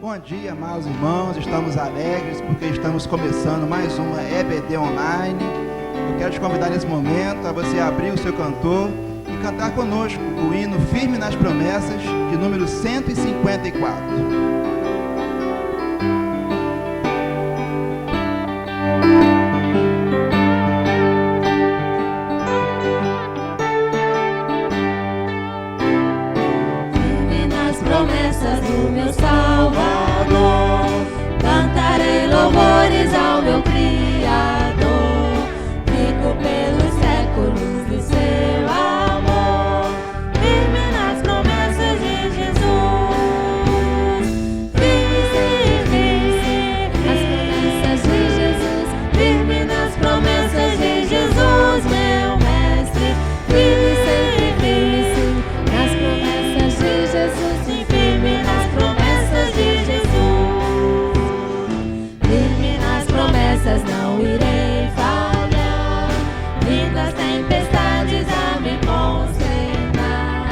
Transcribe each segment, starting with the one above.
Bom dia, amados irmãos, estamos alegres porque estamos começando mais uma EBD Online. Eu quero te convidar nesse momento a você abrir o seu cantor e cantar conosco o hino Firme nas Promessas, de número 154. Promessas do meu Salvador, cantarei louvores ao meu Criador, fico pelos séculos do seu amor, firme nas promessas de Jesus, firme nas promessas de Jesus, firme nas promessas de Jesus, meu mestre, firme sim, nas promessas de Jesus. Firme nas promessas de Jesus, firme nas promessas, não irei falhar, vi das tempestades a me consternar,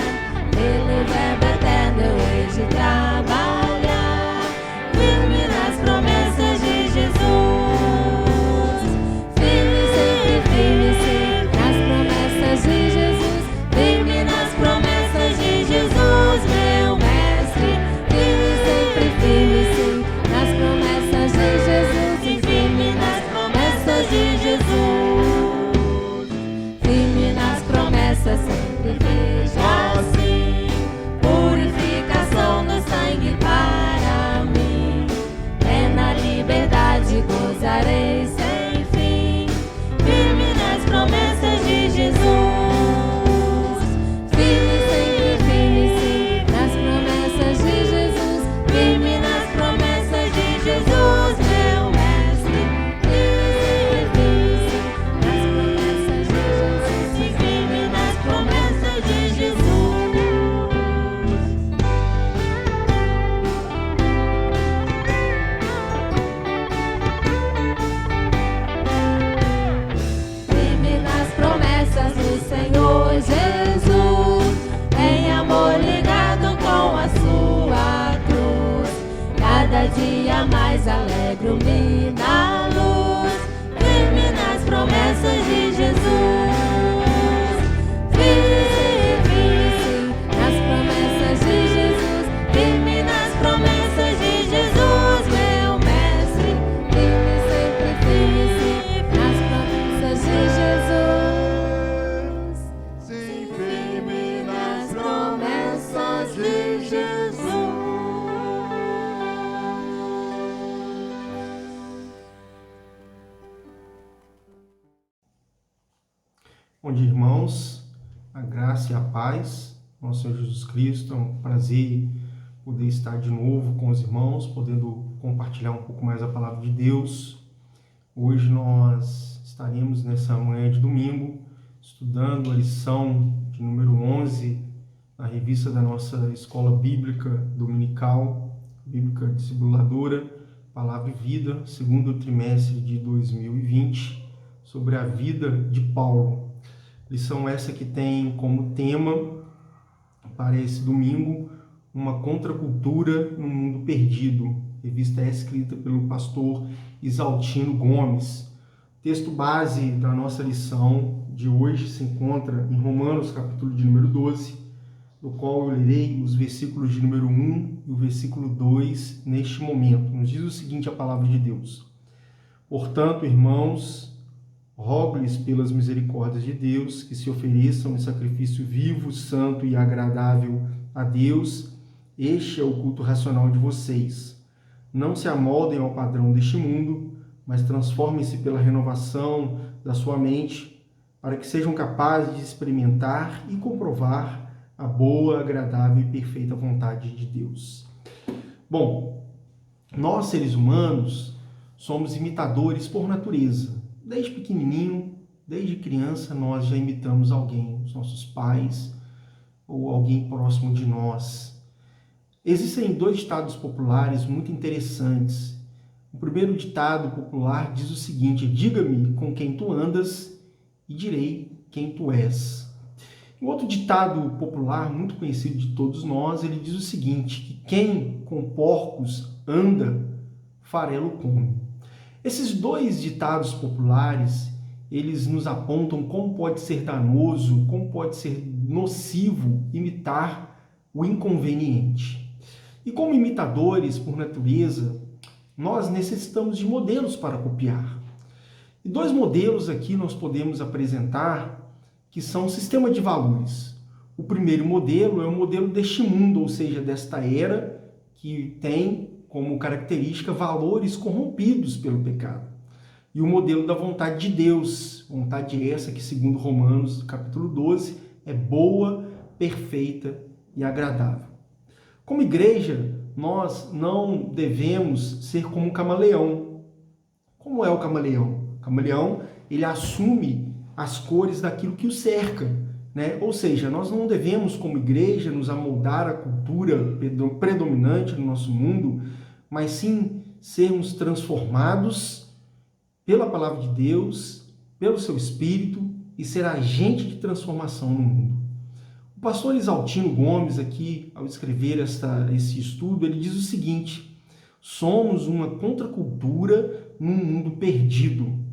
pelo verbo eterno eu hei de trabalhar, firme nas promessas de Jesus, firme sim, nas promessas de Jesus, firme nas promessas de Jesus, meu firme sim, nas promessas de Jesus, e firme nas promessas de Jesus, firme nas promessas, sempre vejo assim, purificação do sangue para mim, é na liberdade gozarei sem fim, firme nas promessas de Jesus, firme sim, nas promessas de Jesus, firme nas promessas de Jesus, meu mestre, firme nas promessas de Jesus, e firme nas promessas de Jesus. Firme nas promessas do Senhor Jesus, em amor ligado com a sua cruz, cada dia mais alegro-me na luz, firme nas promessas de Jesus, firme sim, nas promessas de Jesus, firme nas promessas de Jesus, meu mestre, firme sim, nas promessas de Jesus, Sim, firme nas promessas de Jesus. Bom dia, irmãos, a graça e a paz, nosso Senhor Jesus Cristo. É um prazer poder estar de novo com os irmãos, podendo compartilhar um pouco mais a palavra de Deus. Hoje nós estaremos nessa manhã de domingo estudando a lição de número 11 na revista da nossa Escola Bíblica Dominical, Bíblica Discipuladora, Palavra e Vida, segundo trimestre de 2020, sobre a vida de Paulo. Lição essa que tem como tema para esse domingo uma contracultura no mundo perdido. A revista é escrita pelo pastor Isaltino Gomes. O texto base da nossa lição de hoje se encontra em Romanos, capítulo de número 12, do qual eu lerei os versículos de número 1 e o versículo 2 neste momento. Nos diz o seguinte a palavra de Deus: Portanto, irmãos, rogo-lhes pelas misericórdias de Deus que se ofereçam em sacrifício vivo, santo e agradável a Deus. Este é o culto racional de vocês. Não se amoldem ao padrão deste mundo, mas transformem-se pela renovação da sua mente, para que sejam capazes de experimentar e comprovar a boa, agradável e perfeita vontade de Deus. Bom, nós seres humanos somos imitadores por natureza. Desde pequenininho, desde criança, nós já imitamos alguém, os nossos pais ou alguém próximo de nós. Existem dois ditados populares muito interessantes. O primeiro ditado popular diz o seguinte: diga-me com quem tu andas e direi quem tu és. Um outro ditado popular muito conhecido de todos nós, ele diz o seguinte, que quem com porcos anda, farelo come. Esses dois ditados populares, eles nos apontam como pode ser danoso, como pode ser nocivo imitar o inconveniente. E como imitadores, por natureza, nós necessitamos de modelos para copiar. E dois modelos aqui nós podemos apresentar que são o sistema de valores. O primeiro modelo é o modelo deste mundo, ou seja, desta era que tem como característica valores corrompidos pelo pecado. E o modelo da vontade de Deus, vontade essa que, segundo Romanos, capítulo 12, é boa, perfeita e agradável. Como igreja, nós não devemos ser como um camaleão. Como é o camaleão? O camaleão, ele assume as cores daquilo que o cerca, né? Ou seja, nós não devemos, como igreja, nos amoldar à cultura predominante no nosso mundo, mas sim sermos transformados pela palavra de Deus, pelo seu Espírito e ser agente de transformação no mundo. O pastor Isaltino Gomes, aqui, ao escrever esse estudo, ele diz o seguinte: somos uma contracultura num mundo perdido.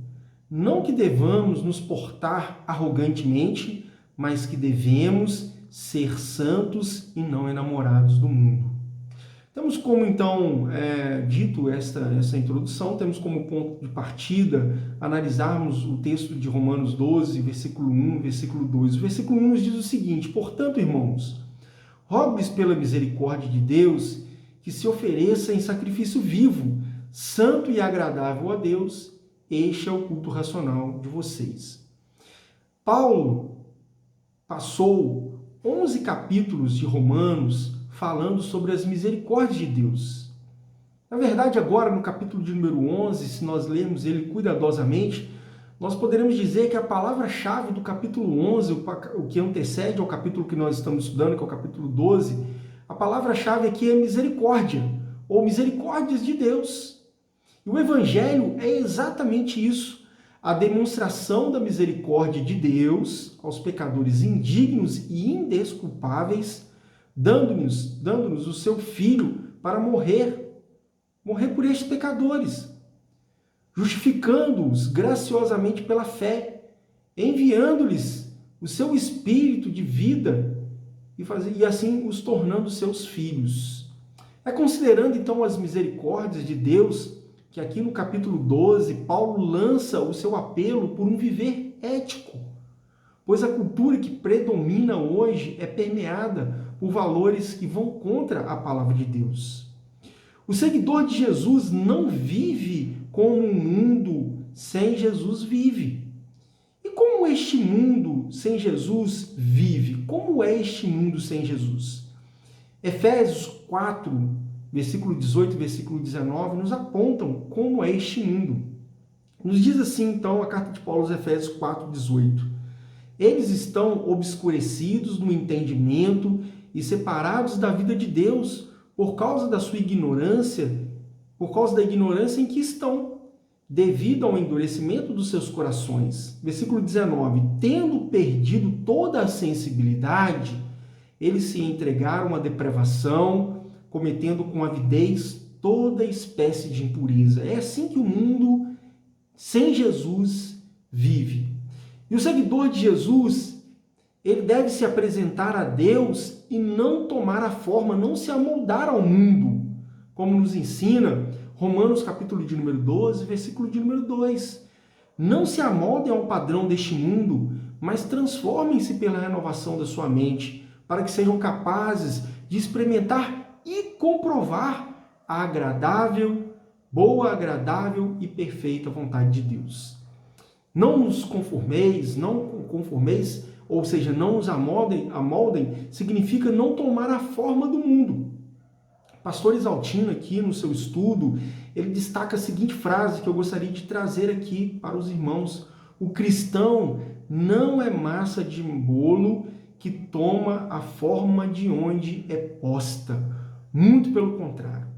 Não que devamos nos portar arrogantemente, mas que devemos ser santos e não enamorados do mundo. Temos como, então, dito essa introdução, temos como ponto de partida analisarmos o texto de Romanos 12, versículo 1, versículo 2. O versículo 1 nos diz o seguinte: portanto, irmãos, rogo-lhes pela misericórdia de Deus que se ofereça em sacrifício vivo, santo e agradável a Deus, este é o culto racional de vocês. Paulo passou 11 capítulos de Romanos falando sobre as misericórdias de Deus. Na verdade, agora, no capítulo de número 11, se nós lermos ele cuidadosamente, nós poderemos dizer que a palavra-chave do capítulo 11, o que antecede ao capítulo que nós estamos estudando, que é o capítulo 12, a palavra-chave aqui é misericórdia, ou misericórdias de Deus. E o Evangelho é exatamente isso, a demonstração da misericórdia de Deus aos pecadores indignos e indesculpáveis, dando-nos o seu Filho para morrer por estes pecadores, justificando-os graciosamente pela fé, enviando-lhes o seu Espírito de vida e assim os tornando seus filhos. É considerando então as misericórdias de Deus que aqui no capítulo 12 Paulo lança o seu apelo por um viver ético, pois a cultura que predomina hoje é permeada por valores que vão contra a palavra de Deus. O seguidor de Jesus não vive como um mundo sem Jesus vive. E como este mundo sem Jesus vive? Como é este mundo sem Jesus? Efésios 4, versículo 18 e versículo 19, nos apontam como é este mundo. Nos diz assim, então, a carta de Paulo aos Efésios 4, 18. Eles estão obscurecidos no entendimento e separados da vida de Deus por causa da sua ignorância, por causa da ignorância em que estão, devido ao endurecimento dos seus corações. Versículo 19. Tendo perdido toda a sensibilidade, eles se entregaram à depravação, cometendo com avidez toda espécie de impureza. É assim que o mundo sem Jesus vive. E o seguidor de Jesus, ele deve se apresentar a Deus e não tomar a forma, não se amoldar ao mundo, como nos ensina Romanos capítulo de número 12, versículo de número 2. Não se amoldem ao padrão deste mundo, mas transformem-se pela renovação da sua mente, para que sejam capazes de experimentar e comprovar a agradável, boa, agradável e perfeita vontade de Deus. Não os conformeis, ou seja, não os amoldem, significa não tomar a forma do mundo. Pastor Isaltino aqui no seu estudo, ele destaca a seguinte frase que eu gostaria de trazer aqui para os irmãos: o cristão não é massa de bolo que toma a forma de onde é posta. Muito pelo contrário.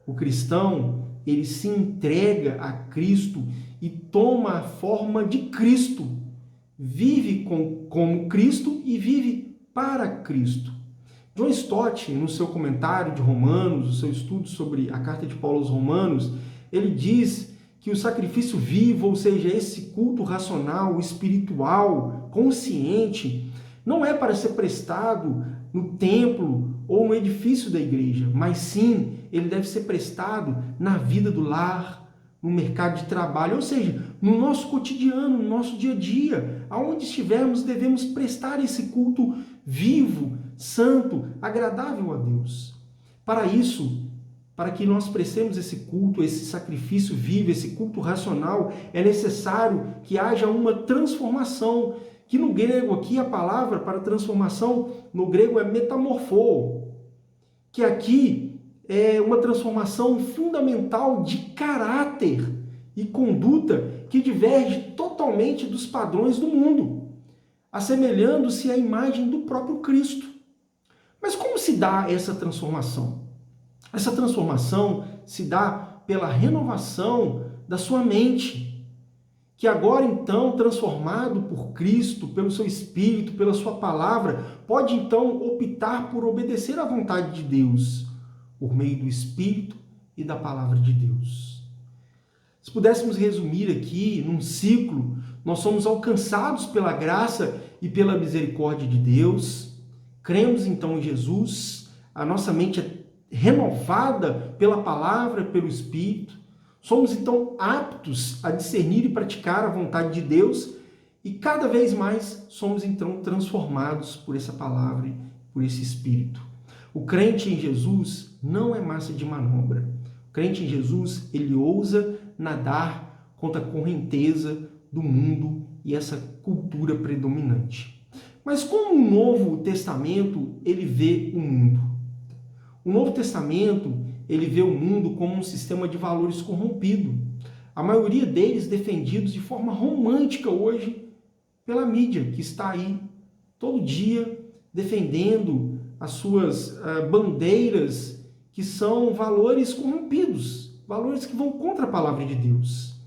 O cristão, ele se entrega a Cristo e toma a forma de Cristo. Vive como Cristo e vive para Cristo. John Stott, no seu comentário de Romanos, no seu estudo sobre a carta de Paulo aos Romanos, ele diz que o sacrifício vivo, ou seja, esse culto racional, espiritual, consciente, não é para ser prestado no templo ou no edifício da igreja, mas sim, ele deve ser prestado na vida do lar, no mercado de trabalho, ou seja, no nosso cotidiano, no nosso dia a dia, aonde estivermos, devemos prestar esse culto vivo, santo, agradável a Deus. Para isso, para que nós prestemos esse culto, esse sacrifício vivo, esse culto racional, é necessário que haja uma transformação, que no grego aqui a palavra para transformação, no grego é metamorfo, que aqui é uma transformação fundamental de caráter e conduta que diverge totalmente dos padrões do mundo, assemelhando-se à imagem do próprio Cristo. Mas como se dá essa transformação? Essa transformação se dá pela renovação da sua mente, que agora então, transformado por Cristo, pelo seu Espírito, pela sua palavra, pode então optar por obedecer à vontade de Deus, por meio do Espírito e da palavra de Deus. Se pudéssemos resumir aqui num ciclo, nós somos alcançados pela graça e pela misericórdia de Deus, cremos então em Jesus, a nossa mente é renovada pela palavra, pelo Espírito, somos então aptos a discernir e praticar a vontade de Deus e cada vez mais somos então transformados por essa palavra, por esse Espírito. O crente em Jesus não é massa de manobra. O crente em Jesus, ele ousa nadar contra a correnteza do mundo e essa cultura predominante. Mas como o Novo Testamento, ele vê o mundo? O Novo Testamento, ele vê o mundo como um sistema de valores corrompido. A maioria deles defendidos de forma romântica hoje pela mídia, que está aí todo dia defendendo as suas bandeiras, que são valores corrompidos, valores que vão contra a palavra de Deus.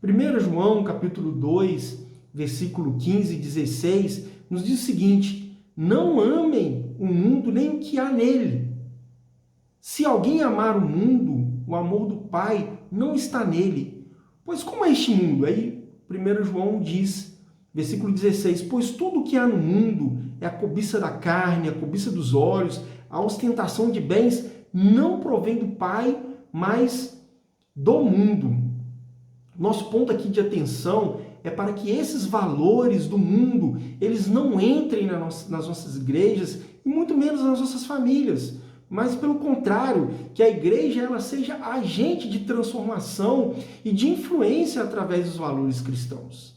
1 João, capítulo 2, versículo 15 e 16, nos diz o seguinte: não amem o mundo nem o que há nele. Se alguém amar o mundo, o amor do Pai não está nele. Pois como é este mundo? Aí 1 João diz, versículo 16, pois tudo o que há no mundo é a cobiça da carne, a cobiça dos olhos, a ostentação de bens, não provém do Pai, mas do mundo. Nosso ponto aqui de atenção é para que esses valores do mundo, eles não entrem nas nossas igrejas e muito menos nas nossas famílias, mas pelo contrário, que a igreja ela seja agente de transformação e de influência através dos valores cristãos.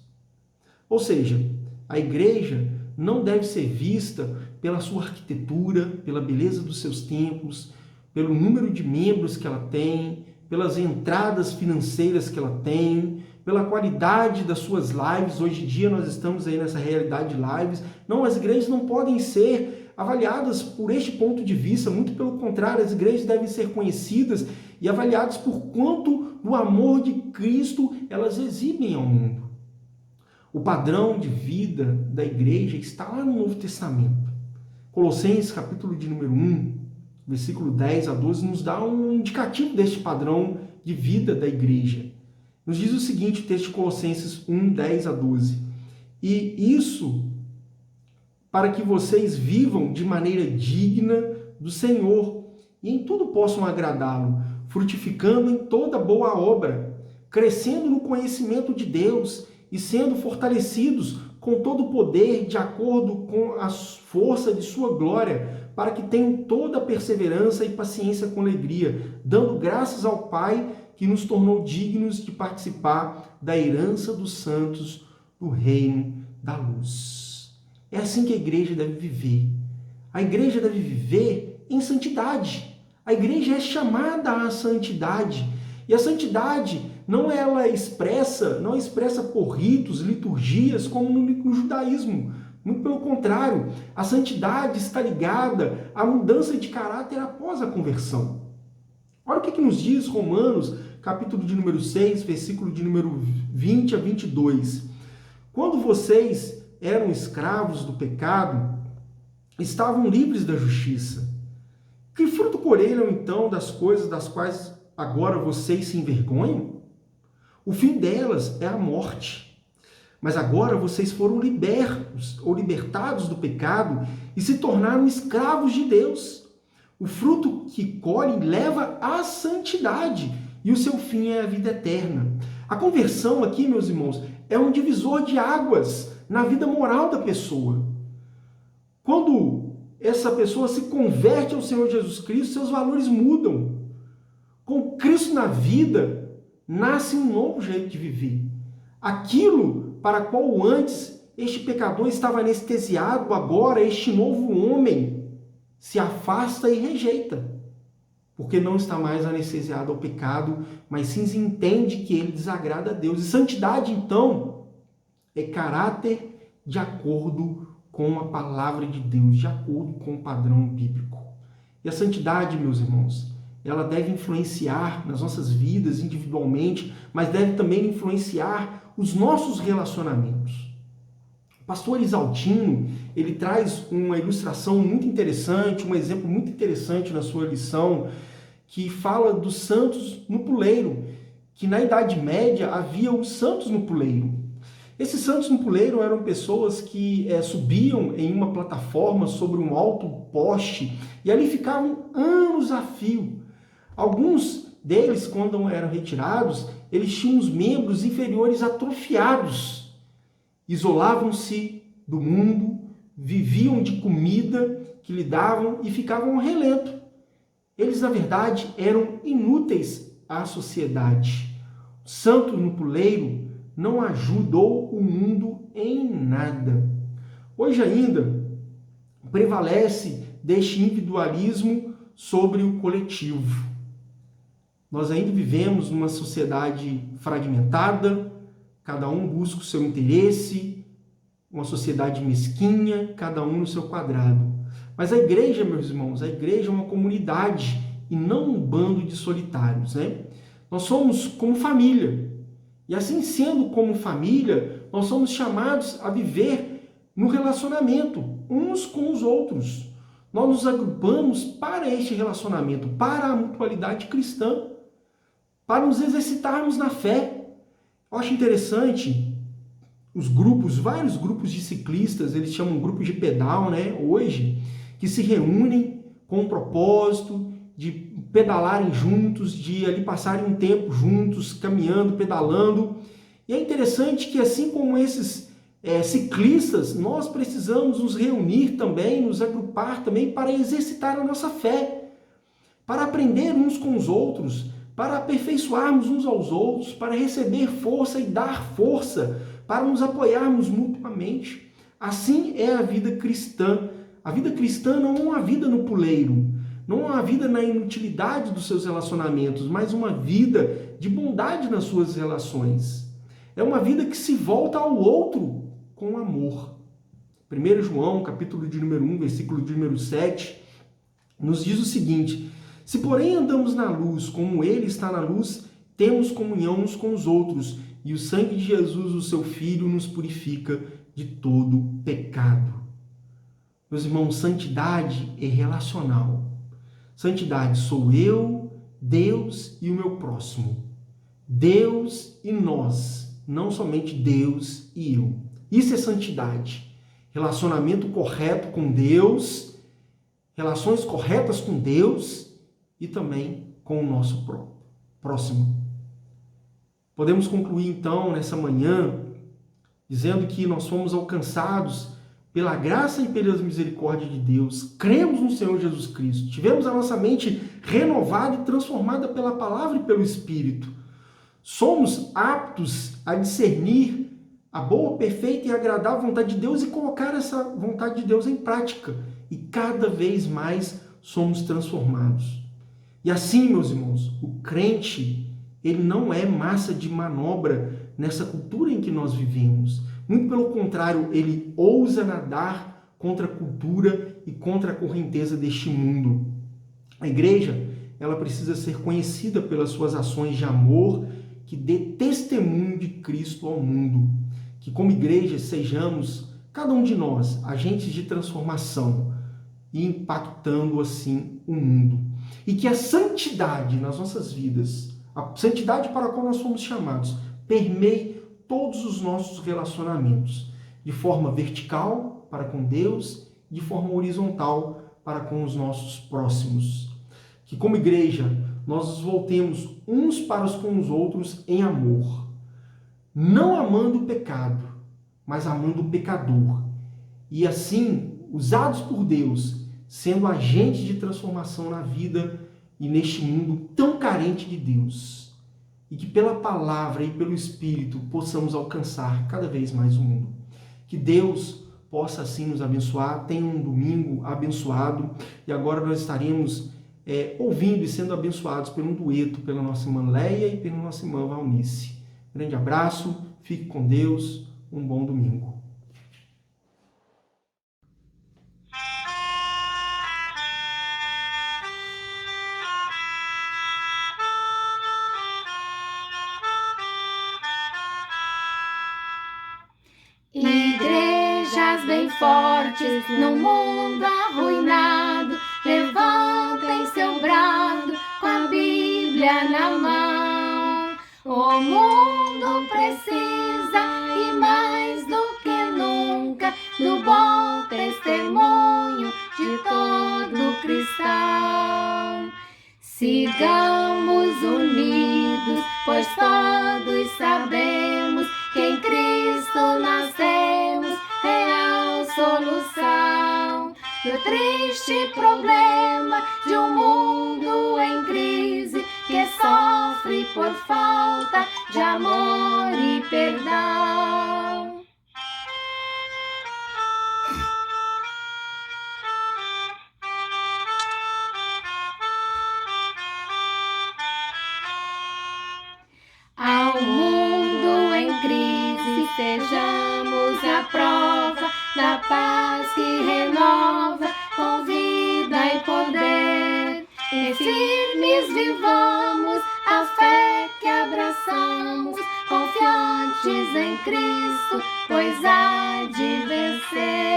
Ou seja, a igreja não deve ser vista pela sua arquitetura, pela beleza dos seus templos, pelo número de membros que ela tem, pelas entradas financeiras que ela tem, pela qualidade das suas lives. Hoje em dia nós estamos aí nessa realidade de lives. Não, as igrejas não podem ser avaliadas por este ponto de vista, muito pelo contrário, as igrejas devem ser conhecidas e avaliadas por quanto do amor de Cristo elas exibem ao mundo. O padrão de vida da igreja está lá no Novo Testamento. Colossenses, capítulo de número 1, versículo 10 a 12, nos dá um indicativo deste padrão de vida da igreja. Nos diz o seguinte, o texto de Colossenses 1, 10 a 12. E isso para que vocês vivam de maneira digna do Senhor e em tudo possam agradá-lo, frutificando em toda boa obra, crescendo no conhecimento de Deus e sendo fortalecidos com todo o poder de acordo com a força de sua glória, para que tenham toda a perseverança e paciência com alegria, dando graças ao Pai que nos tornou dignos de participar da herança dos santos do reino da luz. É assim que a igreja deve viver. A igreja deve viver em santidade. A igreja é chamada à santidade. E a santidade não é expressa por ritos, liturgias, como no judaísmo. Muito pelo contrário, a santidade está ligada à mudança de caráter após a conversão. Olha o que nos diz Romanos, capítulo de número 6, versículo de número 20 a 22. Quando vocês eram escravos do pecado, estavam livres da justiça. Que fruto colheram, então, das coisas das quais agora vocês se envergonham? O fim delas é a morte. Mas agora vocês foram libertos ou libertados do pecado e se tornaram escravos de Deus. O fruto que colhem leva à santidade e o seu fim é a vida eterna. A conversão aqui, meus irmãos, é um divisor de águas na vida moral da pessoa. Quando essa pessoa se converte ao Senhor Jesus Cristo, seus valores mudam. Com Cristo na vida, nasce um novo jeito de viver. Aquilo para qual antes este pecador estava anestesiado, agora este novo homem se afasta e rejeita. Porque não está mais anestesiado ao pecado, mas sim entende que ele desagrada a Deus. E santidade, então, é caráter de acordo com a palavra de Deus, de acordo com o padrão bíblico. E a santidade, meus irmãos, ela deve influenciar nas nossas vidas individualmente, mas deve também influenciar os nossos relacionamentos. O pastor Isaltino, ele traz uma ilustração muito interessante, um exemplo muito interessante na sua lição, que fala dos santos no puleiro, que na Idade Média havia os santos no puleiro. Esses santos no puleiro eram pessoas que subiam em uma plataforma sobre um alto poste e ali ficavam anos a fio. Alguns deles, quando eram retirados, eles tinham os membros inferiores atrofiados, isolavam-se do mundo, viviam de comida que lhe davam e ficavam ao relento. Eles, na verdade, eram inúteis à sociedade. O santo no puleiro não ajudou o mundo em nada. Hoje ainda prevalece deste individualismo sobre o coletivo. Nós ainda vivemos numa sociedade fragmentada, cada um busca o seu interesse, uma sociedade mesquinha, cada um no seu quadrado. Mas a igreja, meus irmãos, a igreja é uma comunidade e não um bando de solitários, né? Nós somos como família. E assim sendo como família, nós somos chamados a viver no relacionamento, uns com os outros. Nós nos agrupamos para este relacionamento, para a mutualidade cristã, para nos exercitarmos na fé. Eu acho interessante os grupos, vários grupos de ciclistas, eles chamam grupos de pedal, né, hoje, que se reúnem com o propósito de pedalarem juntos, de ali passarem um tempo juntos, caminhando, pedalando. E é interessante que assim como esses ciclistas, nós precisamos nos reunir também, nos agrupar também para exercitar a nossa fé, para aprender uns com os outros, para aperfeiçoarmos uns aos outros, para receber força e dar força, para nos apoiarmos mutuamente. Assim é a vida cristã. A vida cristã não é uma vida no puleiro, não é uma vida na inutilidade dos seus relacionamentos, mas uma vida de bondade nas suas relações. É uma vida que se volta ao outro com amor. 1 João, capítulo de número 1, versículo de número 7, nos diz o seguinte: se porém andamos na luz, como ele está na luz, temos comunhão uns com os outros, e o sangue de Jesus, o seu Filho, nos purifica de todo pecado. Meus irmãos, santidade é relacional. Santidade sou eu, Deus e o meu próximo. Deus e nós, não somente Deus e eu. Isso é santidade. Relacionamento correto com Deus, relações corretas com Deus e também com o nosso próximo. Podemos concluir então nessa manhã dizendo que nós fomos alcançados pela graça e pela misericórdia de Deus, cremos no Senhor Jesus Cristo, tivemos a nossa mente renovada e transformada pela palavra e pelo Espírito. Somos aptos a discernir a boa, perfeita e agradável vontade de Deus e colocar essa vontade de Deus em prática. E cada vez mais somos transformados. E assim, meus irmãos, o crente, ele não é massa de manobra nessa cultura em que nós vivemos. Muito pelo contrário, ele ousa nadar contra a cultura e contra a correnteza deste mundo. A igreja, ela precisa ser conhecida pelas suas ações de amor que dê testemunho de Cristo ao mundo. Que como igreja sejamos, cada um de nós, agentes de transformação, e impactando assim o mundo. E que a santidade nas nossas vidas, a santidade para a qual nós fomos chamados, permeie todos os nossos relacionamentos, de forma vertical para com Deus, de forma horizontal para com os nossos próximos. Que como igreja nós nos voltemos uns para com os outros em amor, não amando o pecado, mas amando o pecador. E assim, usados por Deus, sendo agentes de transformação na vida e neste mundo tão carente de Deus. E que pela palavra e pelo Espírito possamos alcançar cada vez mais o mundo. Que Deus possa assim nos abençoar. Tenha um domingo abençoado. E agora nós estaremos ouvindo e sendo abençoados por um dueto pela nossa irmã Leia e pela nossa irmã Valnice. Grande abraço, fique com Deus, um bom domingo. Igrejas bem fortes no mundo arruinado, levantem seu brado com a Bíblia na mão. O mundo precisa e mais do que nunca do bom testemunho de todo cristão. Sigamos unidos, pois todos sabemos que em Cristo nascemos real solução do triste problema de um mundo em crise que sofre por falta de amor e perdão. Ao mundo em crise, sejamos a prova da paz que renova com vida e poder. E firmes vivamos a fé que abraçamos, confiantes em Cristo, pois há de vencer.